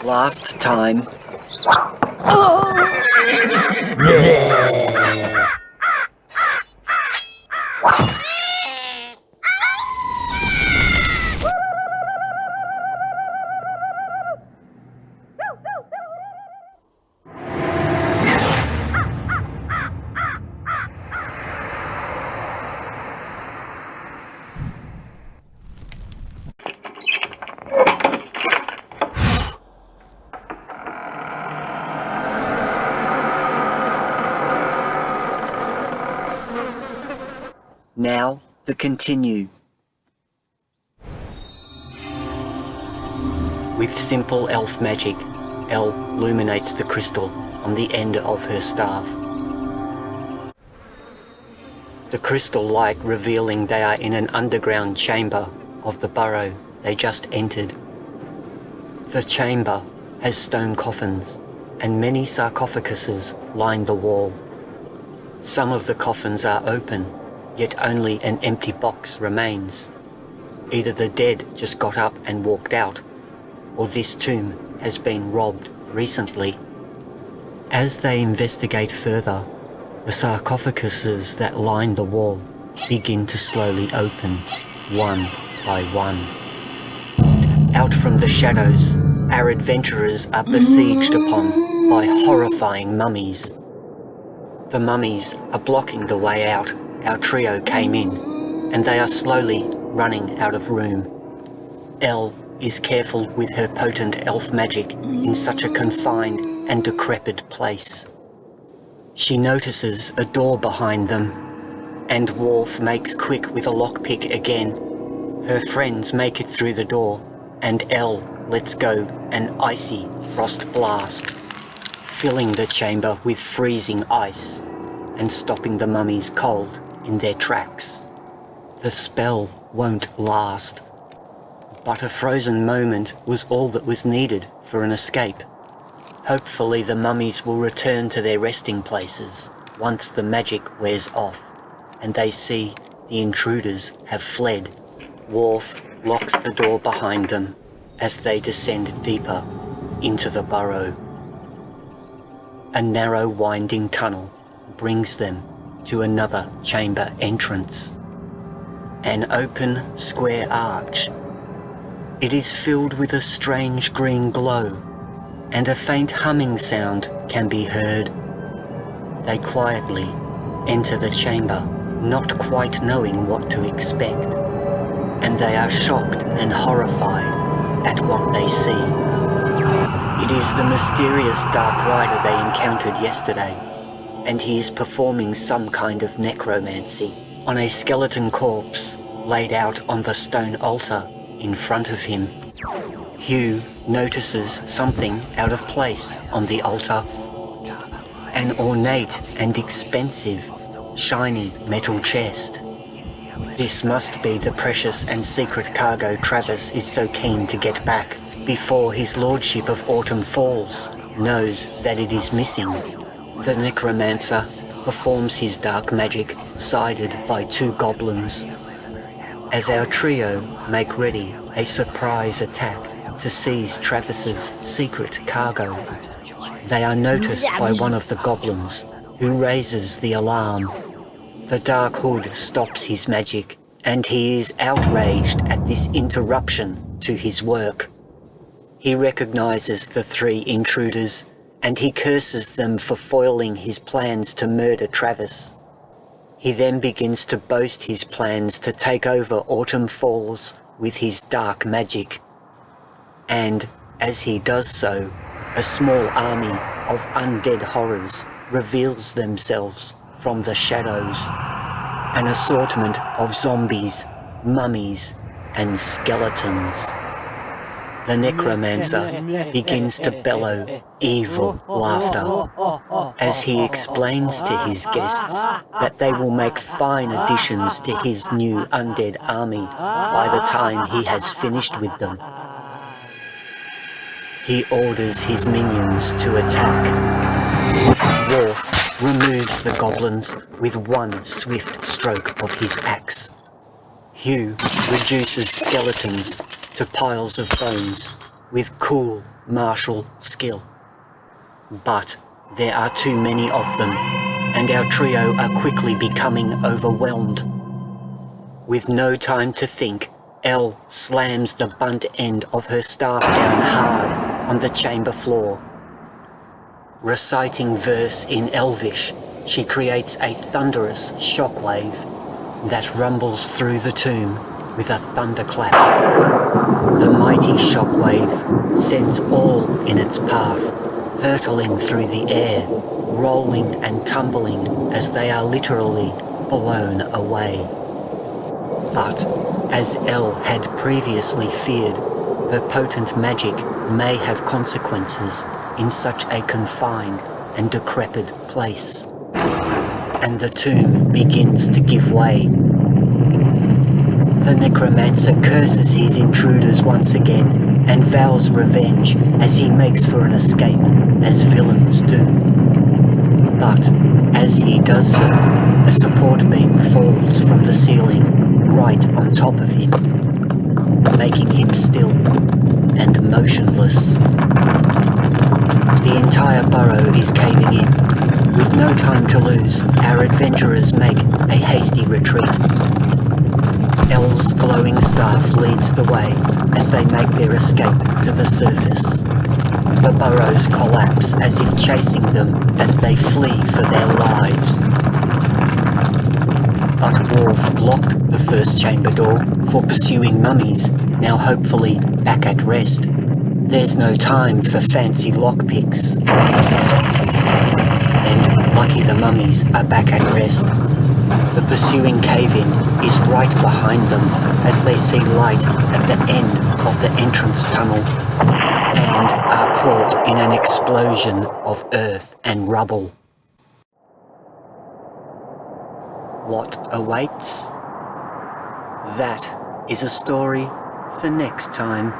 Last time. Now, the continue. With simple elf magic, Elle illuminates the crystal on the end of her staff. The crystal light revealing they are in an underground chamber of the burrow they just entered. The chamber has stone coffins, and many sarcophaguses line the wall. Some of the coffins are open, yet only an empty box remains. Either the dead just got up and walked out, or this tomb has been robbed recently. As they investigate further, the sarcophaguses that line the wall begin to slowly open, one by one. Out from the shadows, our adventurers are besieged upon by horrifying mummies. The mummies are blocking the way out our trio came in, and they are slowly running out of room. Elle is careful with her potent elf magic in such a confined and decrepit place. She notices a door behind them, and Worf makes quick with a lockpick again. Her friends make it through the door, and Elle lets go an icy frost blast, filling the chamber with freezing ice and stopping the mummies cold in their tracks. The spell won't last, but a frozen moment was all that was needed for an escape. Hopefully the mummies will return to their resting places once the magic wears off and they see the intruders have fled. Worf locks the door behind them as they descend deeper into the burrow. A narrow winding tunnel brings them to another chamber entrance. An open square arch. It is filled with a strange green glow, and a faint humming sound can be heard. They quietly enter the chamber, not quite knowing what to expect, and they are shocked and horrified at what they see. It is the mysterious Dark Rider they encountered yesterday, and he is performing some kind of necromancy on a skeleton corpse laid out on the stone altar in front of him. Hugh notices something out of place on the altar. An ornate and expensive, shiny metal chest. This must be the precious and secret cargo Travis is so keen to get back before his lordship of Autumn Falls knows that it is missing. The necromancer performs his dark magic, sided by two goblins. As our trio make ready a surprise attack to seize Travis's secret cargo, they are noticed by one of the goblins, who raises the alarm. The Dark Hood stops his magic, and he is outraged at this interruption to his work. He recognizes the three intruders, and he curses them for foiling his plans to murder Travis. He then begins to boast his plans to take over Autumn Falls with his dark magic. And as he does so, a small army of undead horrors reveals themselves from the shadows. An assortment of zombies, mummies, and skeletons. The necromancer begins to bellow evil laughter as he explains to his guests that they will make fine additions to his new undead army by the time he has finished with them. He orders his minions to attack. Worf removes the goblins with one swift stroke of his axe. Hugh reduces skeletons to piles of bones with cool, martial skill. But there are too many of them, and our trio are quickly becoming overwhelmed. With no time to think, Elle slams the bunt end of her staff down hard on the chamber floor. Reciting verse in Elvish, she creates a thunderous shockwave that rumbles through the tomb with a thunderclap. The mighty shockwave sends all in its path, hurtling through the air, rolling and tumbling as they are literally blown away. But, as Elle had previously feared, her potent magic may have consequences in such a confined and decrepit place. And the tomb begins to give way. The necromancer curses his intruders once again and vows revenge as he makes for an escape, as villains do. But, as he does so, a support beam falls from the ceiling right on top of him, making him still and motionless. The entire burrow is caving in. With no time to lose, our adventurers make a hasty retreat. Elle's glowing staff leads the way as they make their escape to the surface. The burrows collapse as if chasing them as they flee for their lives. But Worf locked the first chamber door for pursuing mummies, now hopefully back at rest. There's no time for fancy lockpicks. And lucky the mummies are back at rest. The pursuing cave-in is right behind them as they see light at the end of the entrance tunnel and are caught in an explosion of earth and rubble. What awaits? That is a story for next time.